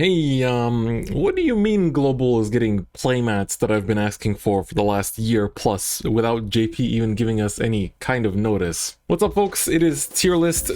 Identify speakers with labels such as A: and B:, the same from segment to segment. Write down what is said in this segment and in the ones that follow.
A: Hey, what do you mean Global is getting playmats that I've been asking for the last year plus without JP even giving us any kind of notice? What's up, folks? It is tier list,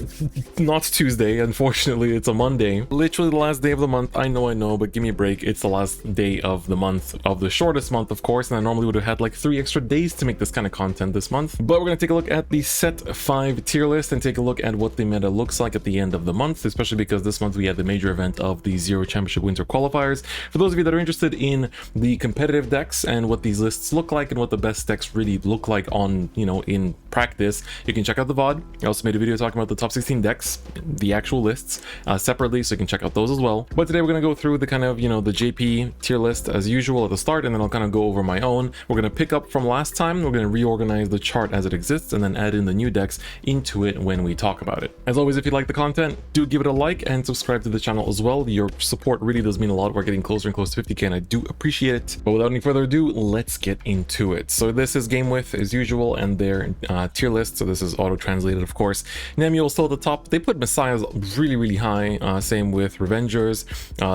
A: not Tuesday, unfortunately, it's a Monday. Literally the last day of the month. I know, but give me a break. It's the last day of the month, of the shortest month, of course, and I normally would have had like 3 extra days to make this kind of content this month. But we're gonna take a look at the set 5 tier list and take a look at what the meta looks like at the end of the month, especially because this month we had the major event of the Zero Championship Winter Qualifiers. For those of you that are interested in the competitive decks and what these lists look like and what the best decks really look like on, in practice, you can check out the VOD. I also made a video talking about the top 16 decks, the actual lists, separately, so you can check out those as well. But today we're going to go through the kind of, the JP tier list as usual at the start, and then I'll kind of go over my own. We're going to pick up from last time, we're going to reorganize the chart as it exists, and then add in the new decks into it when we talk about it. As always, if you like the content, do give it a like and subscribe to the channel as well. Your support really does mean a lot. We're getting closer and closer to 50k, and I do appreciate it. But without any further ado, let's get into it. So this is game width as usual, and their tier list. So this is auto-translated, of course. Nemuel still at the top. They put Messiahs really high. Same with Revengers,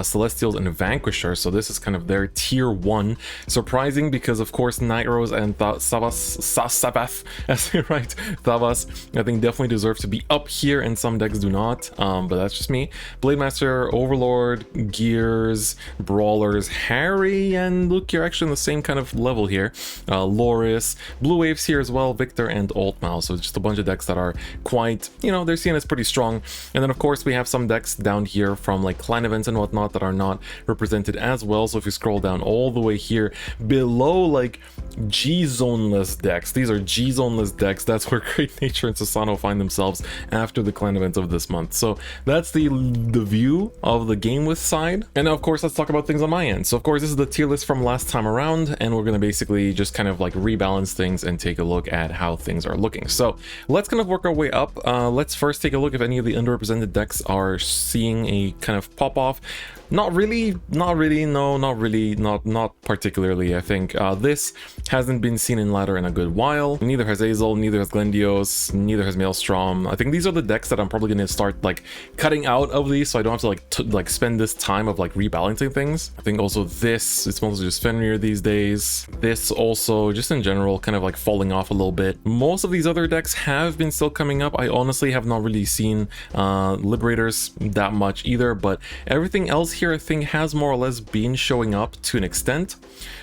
A: Celestials, and Vanquishers. So this is kind of their tier 1. Surprising because, of course, Nightrose and Sabath, as they write, Thavas, I think definitely deserve to be up here, and some decks do not. But that's just me. Blademaster, Overlord, Gears, Brawlers, Harri, and look, you're actually in the same kind of level here. Loris, Blue Waves here as well, Victor, and Altmouse. So just a bunch of decks that are quite, they're seen as pretty strong. And then of course we have some decks down here from like clan events and whatnot that are not represented as well. So if you scroll down all the way here below, like G-zoneless decks, these are G-zoneless decks. That's where Great Nature and Susano find themselves after the clan events of this month. So that's the view of the game with side. And now of course let's talk about things on my end. So of course this is the tier list from last time around, and we're going to basically just kind of like rebalance things and take a look at how things are looking. So let's kind of work our way up. Let's first take a look if any of the underrepresented decks are seeing a kind of pop off. Not particularly. I think this hasn't been seen in ladder in a good while. Neither has Azel, neither has Glendios, neither has Maelstrom. I think these are the decks that I'm probably going to start like cutting out of these, so I don't have to like spend this time of like rebalancing things. I think also this, it's mostly just Fenrir these days. This also just in general kind of like falling off a little bit. Most of these other decks have been still coming up. I honestly have not really seen Liberators that much either, but everything else here I think has more or less been showing up to an extent.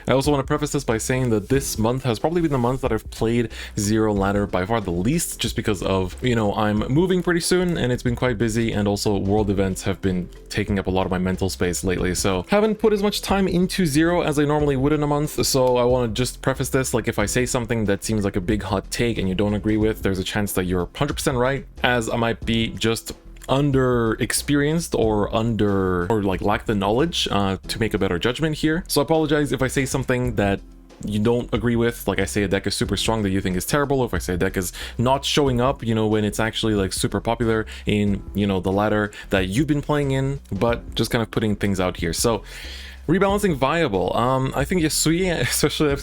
A: I also want to preface this by saying that this month has probably been the month that I've played Zero ladder by far the least, just because of, I'm moving pretty soon and it's been quite busy, and also world events have been taking up a lot of my mental space lately, so haven't put as much time into Zero as I normally would in a month. So I want to just preface this, like if I say something that seems like a big hot take and you don't agree with, there's a chance that you're 100% right, as I might be just under experienced or like lack the knowledge to make a better judgment here. So I apologize if I say something that you don't agree with, like I say a deck is super strong that you think is terrible, or if I say a deck is not showing up, when it's actually like super popular in, the ladder that you've been playing in, but just kind of putting things out here. So rebalancing viable. I think Yasui, especially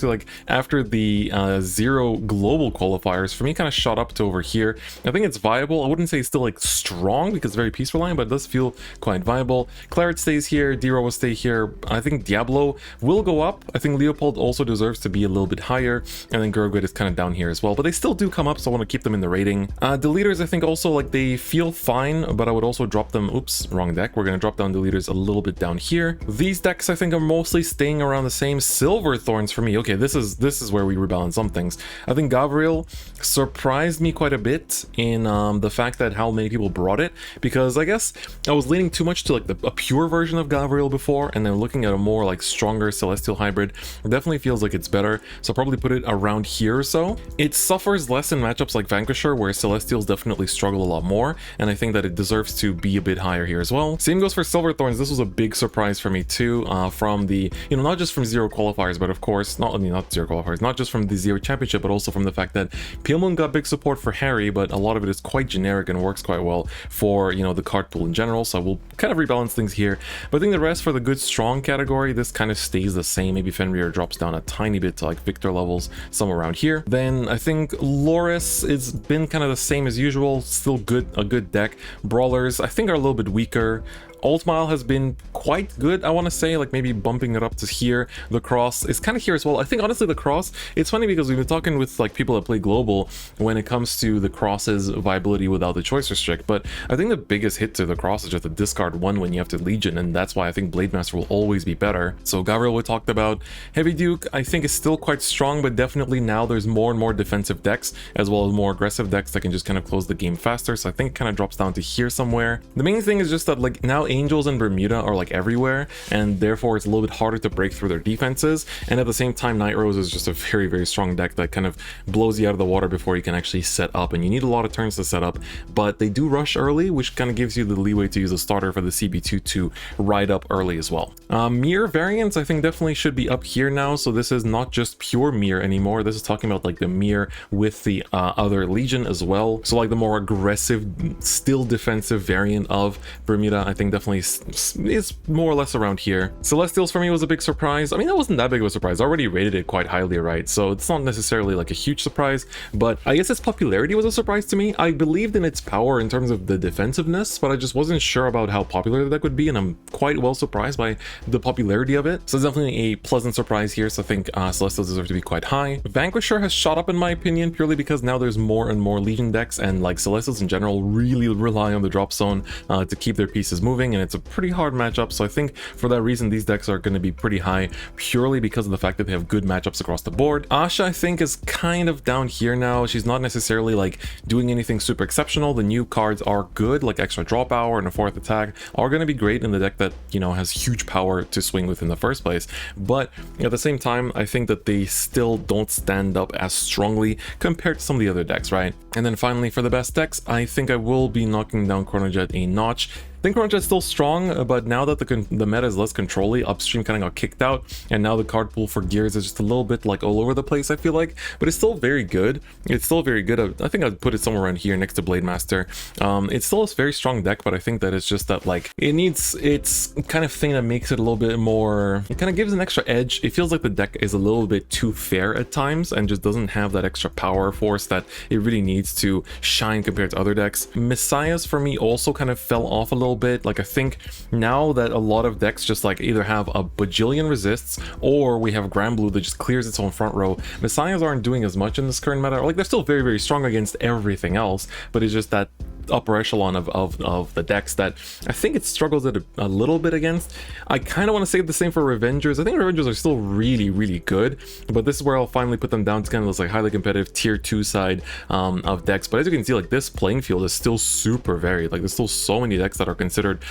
A: after the Zero global qualifiers, for me kind of shot up to over here. I think it's viable. I wouldn't say it's still like strong because it's very peaceful line, but it does feel quite viable. Claret stays here, D-Ro will stay here. I think Diablo will go up. I think Leopold also deserves to be a little bit higher, and then Gurgud is kind of down here as well, but they still do come up, so I want to keep them in the rating. Deleters, I think also like they feel fine, but I would also drop them. Oops, wrong deck. We're going to drop down Deleters a little bit down here. These decks I think are mostly staying around the same. Silver Thorns for me. Okay, this is where we rebalance some things. I think Gavriel surprised me quite a bit in the fact that how many people brought it, because I guess I was leaning too much to like a pure version of Gavriel before, and then looking at a more like stronger Celestial hybrid, it definitely feels like it's better. So I'll probably put it around here or so. It suffers less in matchups like Vanquisher, where Celestials definitely struggle a lot more, and I think that it deserves to be a bit higher here as well. Same goes for Silver Thorns. This was a big surprise for me too, from the, not just from Zero qualifiers, but of course, not Zero qualifiers, not just from the Zero Championship, but also from the fact that Pale Moon got big support for Harri, but a lot of it is quite generic and works quite well for, the card pool in general, so we'll kind of rebalance things here. But I think the rest for the good strong category, this kind of stays the same. Maybe Fenrir drops down a tiny bit to like Victor levels, somewhere around here. Then I think Loris, it's been kind of the same as usual, still good, a good deck. Brawlers, I think are a little bit weaker. Ult Mile has been quite good, I want to say, like maybe bumping it up to here. The cross is kind of here as well. I think honestly the cross, it's funny because we've been talking with like people that play global when it comes to the cross's viability without the choice restrict, but I think the biggest hit to the cross is just a discard one when you have to Legion, and that's why I think Blade Master will always be better. So Gabriel we talked about. Heavy Duke I think is still quite strong, but definitely now there's more and more defensive decks as well as more aggressive decks that can just kind of close the game faster, so I think it kind of drops down to here somewhere. The main thing is just that like now Angels and Bermuda are like everywhere, and therefore it's a little bit harder to break through their defenses, and at the same time Nightrose is just a very, very strong deck that kind of blows you out of the water before you can actually set up, and you need a lot of turns to set up, but they do rush early, which kind of gives you the leeway to use a starter for the CB2 to ride up early as well. Mirror variants I think definitely should be up here now, so this is not just pure mirror anymore, this is talking about like the mirror with the other Legion as well, so like the more aggressive, still defensive variant of Bermuda I think definitely is more or less around here. Celestials for me was a big surprise. I mean, that wasn't that big of a surprise. I already rated it quite highly, right? So it's not necessarily like a huge surprise, but I guess its popularity was a surprise to me. I believed in its power in terms of the defensiveness, but I just wasn't sure about how popular the deck would be, and I'm quite well surprised by the popularity of it. So it's definitely a pleasant surprise here, so I think Celestials deserve to be quite high. Vanquisher has shot up in my opinion, purely because now there's more and more Legion decks, and like Celestials in general really rely on the drop zone to keep their pieces moving, and it's a pretty hard matchup, so I think for that reason these decks are going to be pretty high, purely because of the fact that they have good matchups across the board. Asha I think is kind of down here now. She's not necessarily like doing anything super exceptional. The new cards are good, like extra draw power and a 4th attack are going to be great in the deck that, you know, has huge power to swing with in the first place, but at the same time I think that they still don't stand up as strongly compared to some of the other decks, right? And then finally for the best decks, I think I will be knocking down Chronojet a notch. I think Chronojet's still strong, but now that the meta is less controlly, upstream kind of got kicked out, and now the card pool for gears is just a little bit like all over the place, I feel like, but it's still very good. It's still very good. I think I'd put it somewhere around here next to Blade Master. It's still a very strong deck, but I think that it's just that like it needs its kind of thing that makes it a little bit more, it kind of gives an extra edge. It feels like the deck is a little bit too fair at times and just doesn't have that extra power force that it really needs to shine compared to other decks. Messiahs for me also kind of fell off a little bit. Like I think now that a lot of decks just like either have a bajillion resists or we have Grand Blue that just clears its own front row, Messiahs aren't doing as much in this current meta. Like they're still very, very strong against everything else, but it's just that upper echelon of the decks that I think it struggles a little bit against. I kind of want to say the same for Revengers. I think Revengers are still really, really good, but this is where I'll finally put them down to kind of this like highly competitive tier 2 side of decks. But as you can see, like this playing field is still super varied. Like there's still so many decks that are considered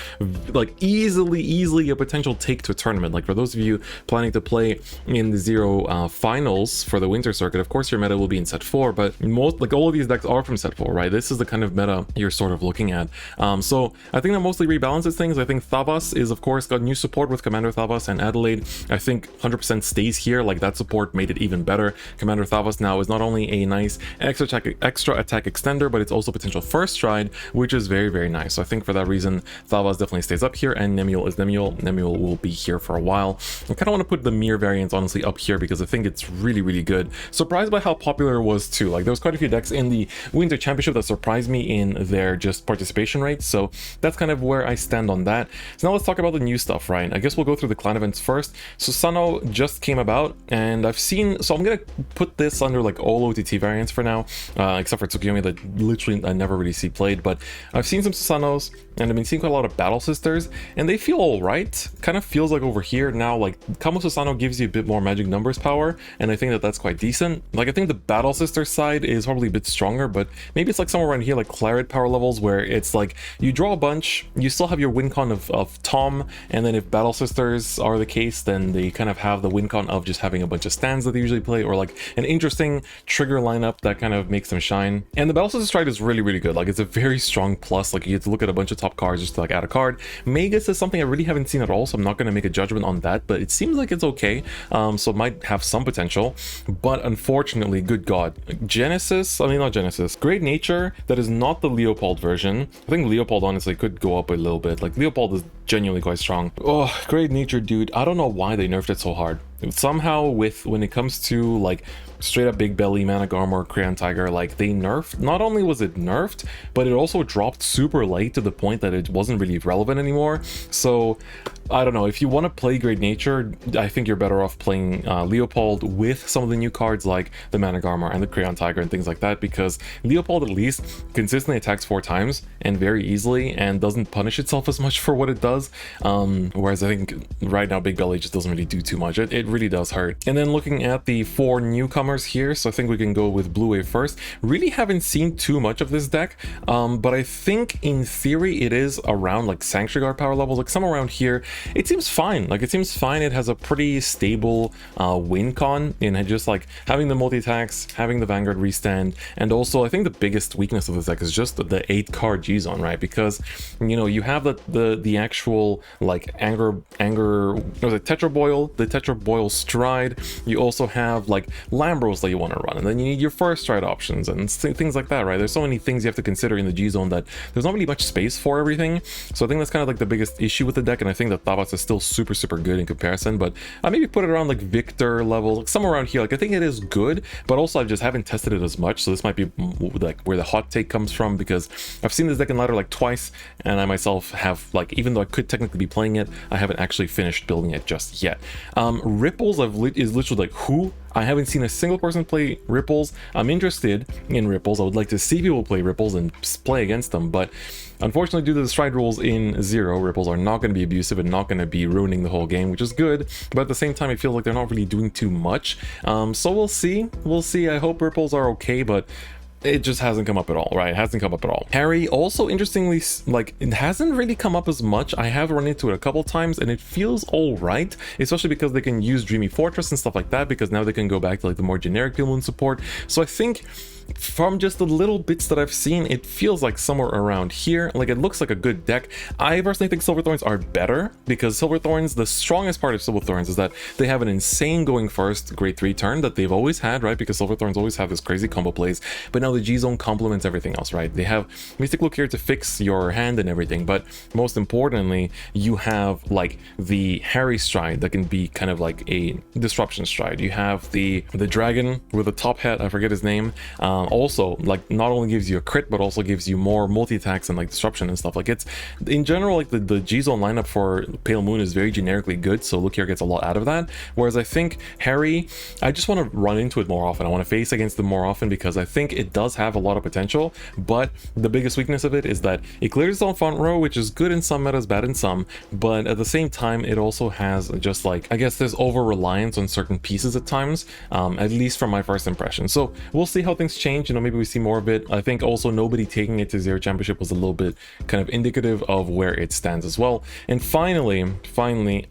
A: like easily a potential take to a tournament. Like for those of you planning to play in the Zero finals for the winter circuit, of course your meta will be in set 4, but most, like all of these decks are from set 4, right? This is the kind of meta you're sort of looking at. So I think that mostly rebalances things. I think Thavas is of course got new support with Commander Thavas and Adelaide. I think 100% stays here. Like that support made it even better. Commander Thavas now is not only a nice extra attack extender, but it's also potential first stride, which is very, very nice. So I think for that reason Thavas definitely stays up here, and Nemuel is Nemuel. Nemuel will be here for a while. I kind of want to put the Mir variants honestly up here because I think it's really, really good. Surprised by how popular it was too. Like there was quite a few decks in the Winter Championship that surprised me in their just participation rate, so that's kind of where I stand on that. So now let's talk about the new stuff, right? I guess we'll go through the clan events first. So Sano just came about, and I've seen, so I'm gonna put this under like all OTT variants for now, except for Tsukiyomi that literally I never really see played, but I've seen some Susanos, and I've been seeing quite a lot of Battle Sisters, and they feel all right. Kind of feels like over here now, like Kamo Susano gives you a bit more magic numbers power, and I think that that's quite decent. Like I think the Battle Sister side is probably a bit stronger, but maybe it's like somewhere around here, like Claret power levels, where it's like you draw a bunch, you still have your win con of Tom, and then if Battle Sisters are the case, then they kind of have the win con of just having a bunch of stands that they usually play, or like an interesting trigger lineup that kind of makes them shine. And the Battle Sister stride is really, really good. Like it's a very strong plus. Like you get to look at a bunch of top cards just to like add a card. Magus is something I really haven't seen at all, so I'm not going to make a judgment on that, but it seems like it's okay. So it might have some potential, but unfortunately, good god, Great Nature, that is not the Leopold version. I think Leopold honestly could go up a little bit. Like Leopold is genuinely quite strong. Oh, Great Nature, dude, I don't know why they nerfed it so hard. Somehow when it comes to like straight up Big Belly, Mana Garmor, Crayon Tiger, like they nerfed, not only was it nerfed, but it also dropped super late to the point that it wasn't really relevant anymore. So I don't know, if you want to play Great Nature, I think you're better off playing Leopold with some of the new cards like the Mana Garmor and the Crayon Tiger and things like that, because Leopold at least consistently attacks 4 times and very easily and doesn't punish itself as much for what it does, whereas I think right now Big Belly just doesn't really do too much. It really does hurt. And then looking at the 4 newcomers here, so I think we can go with Blue Wave first. Really haven't seen too much of this deck, but I think in theory it is around like Sanctuary Guard power levels, like somewhere around here. It seems fine. Like it seems fine. It has a pretty stable win con in just like having the multi-attacks, having the Vanguard restand, and also I think the biggest weakness of this deck is just the 8-card G-Zone, right? Because, you know, you have the actual like was it Tetra Boil, the Tetra Boil Stride. You also have like Lambros that you want to run, and then you need your first stride options and things like that, right? There's so many things you have to consider in the G-Zone that there's not really much space for everything. So I think that's kind of like the biggest issue with the deck, and I think that Tabas is still super good in comparison, but I maybe put it around like Victor level, like somewhere around here. Like I think it is good, but also I just haven't tested it as much, so this might be like where the hot take comes from, because I've seen this deck in ladder like twice, and I myself have, like, even though I could technically be playing it, I haven't actually finished building it just yet. Ripples is literally like, who? I haven't seen a single person play Ripples. I'm interested in Ripples. I would like to see people play Ripples and play against them, but unfortunately, due to the stride rules in Zero, Ripples are not going to be abusive and not going to be ruining the whole game, which is good, but at the same time, it feels like they're not really doing too much. So we'll see. We'll see. I hope Ripples are okay, but it just hasn't come up at all, right? It hasn't come up at all. Harri, also interestingly, like, it hasn't really come up as much. I have run into it a couple times and it feels all right, especially because they can use Dreamy Fortress and stuff like that, because now they can go back to like the more generic Pale Moon support. So I think from just the little bits that I've seen, it feels like somewhere around here. Like, it looks like a good deck. I personally think Silverthorns are better, because Silverthorns, the strongest part of Silverthorns is that they have an insane going first grade 3 turn that they've always had, right? Because Silverthorns always have this crazy combo plays, but now the G-Zone complements everything else, right? They have Mystic Look here to fix your hand and everything, but most importantly, you have like the Harri stride that can be kind of like a disruption stride. You have the dragon with the top hat, I forget his name, also like not only gives you a crit but also gives you more multi-attacks and like disruption and stuff. Like, it's in general, like the G-Zone lineup for Pale Moon is very generically good, so Look here gets a lot out of that, whereas I think Harri, I just want to run into it more often. I want to face against them more often, because I think it does have a lot of potential, but the biggest weakness of it is that it clears its own front row, which is good in some metas, bad in some, but at the same time it also has just like, I guess there's over reliance on certain pieces at times, at least from my first impression. So we'll see how things change, you know, maybe we see more of it. I think also nobody taking it to Zero Championship was a little bit kind of indicative of where it stands as well. And finally,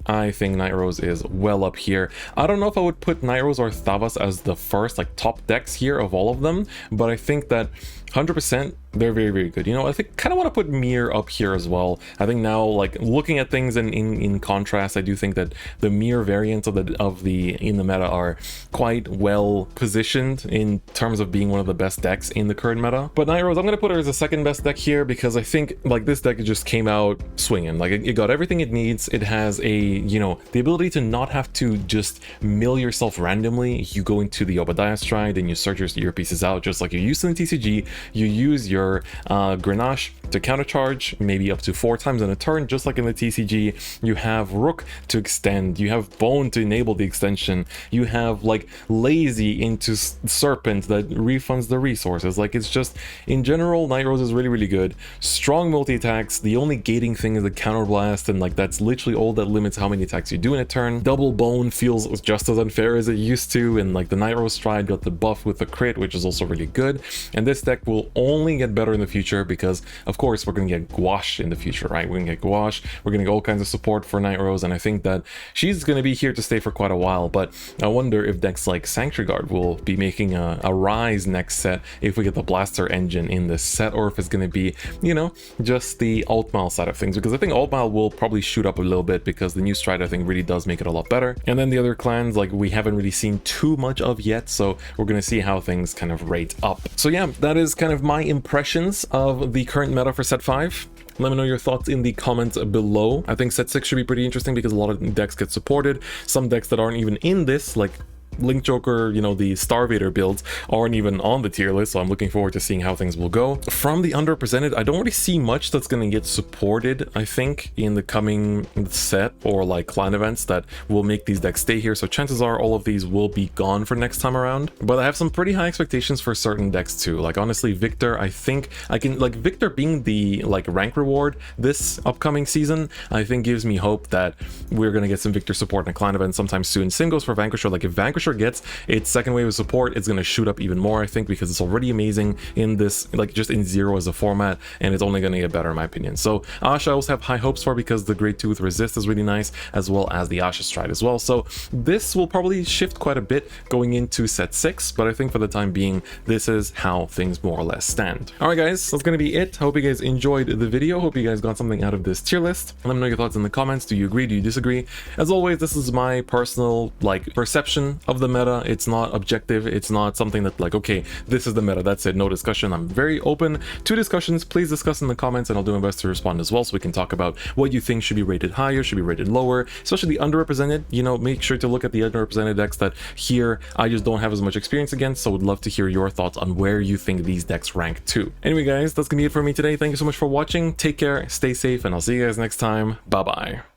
A: I think Nightrose is well up here. I don't know if I would put Nightrose or Thavas as the first like top decks here of all of them, but I think that 100% they're very good. You know, I think kind of want to put Mir up here as well. I think now, like, looking at things in contrast, I do think that the Mir variants of the in the meta are quite well positioned in terms of being one of the best decks in the current meta. But Nightrose, I'm going to put her as the second best deck here, because I think like this deck just came out swinging. Like, it got everything it needs. It has a, you know, the ability to not have to just mill yourself randomly. You go into the Obadiah stride and you search your pieces out just like you used in the TCG. You use your Grenache to countercharge maybe up to 4 times in a turn, just like in the TCG. You have Rook to extend, you have Bone to enable the extension, you have like Lazy into Serpent that refunds the resources. Like, it's just, in general, Nightrose is really good. Strong multi-attacks. The only gating thing is the counterblast, and like that's literally all that limits how many attacks you do in a turn. Double Bone feels just as unfair as it used to, and like the Nightrose stride got the buff with the crit, which is also really good. And this deck will only get better in the future, because of course we're going to get Gouache in the future, right? We're going to get Gouache, we're going to get all kinds of support for Nightrose, and I think that she's going to be here to stay for quite a while. But I wonder if decks like Sanctuary Guard will be making a rise next set if we get the Blaster engine in this set, or if it's going to be, you know, just the Altmile side of things, because I think Altmile will probably shoot up a little bit, because the new stride I think really does make it a lot better. And then the other clans, like, we haven't really seen too much of yet, so we're going to see how things kind of rate up. So yeah, that is kind of my impressions of the current meta for set 5. Let me know your thoughts in the comments below. I think set 6 should be pretty interesting, because a lot of decks get supported. Some decks that aren't even in this, like Link Joker, you know, the Starvader builds aren't even on the tier list, so I'm looking forward to seeing how things will go. From the underrepresented, I don't really see much that's going to get supported, I think, in the coming set or like clan events that will make these decks stay here, so chances are all of these will be gone for next time around. But I have some pretty high expectations for certain decks too. Like honestly, Victor, I think I can, like Victor being the like rank reward this upcoming season, I think gives me hope that we're going to get some Victor support in a clan event sometime soon. Same goes for Vanquisher. Like if Vanquisher gets its second wave of support, it's going to shoot up even more, I think, because it's already amazing in this, like just in Zero as a format, and it's only going to get better in my opinion. So Asha I also have high hopes for, because the Great Tooth Resist is really nice, as well as the Asha Stride as well. So this will probably shift quite a bit going into set 6, but I think for the time being, this is how things more or less stand. Alright guys, that's going to be it. Hope you guys enjoyed the video. Hope you guys got something out of this tier list. Let me know your thoughts in the comments. Do you agree? Do you disagree? As always, this is my personal like perception of the meta. It's not objective. It's not something that like, okay, this is the meta, that's it, no discussion. I'm very open to discussions. Please discuss in the comments and I'll do my best to respond as well, so we can talk about what you think should be rated higher, should be rated lower, especially the underrepresented. You know, make sure to look at the underrepresented decks that here I just don't have as much experience against, so would love to hear your thoughts on where you think these decks rank too. Anyway guys, that's gonna be it for me today. Thank you so much for watching. Take care, stay safe, and I'll see you guys next time. Bye bye.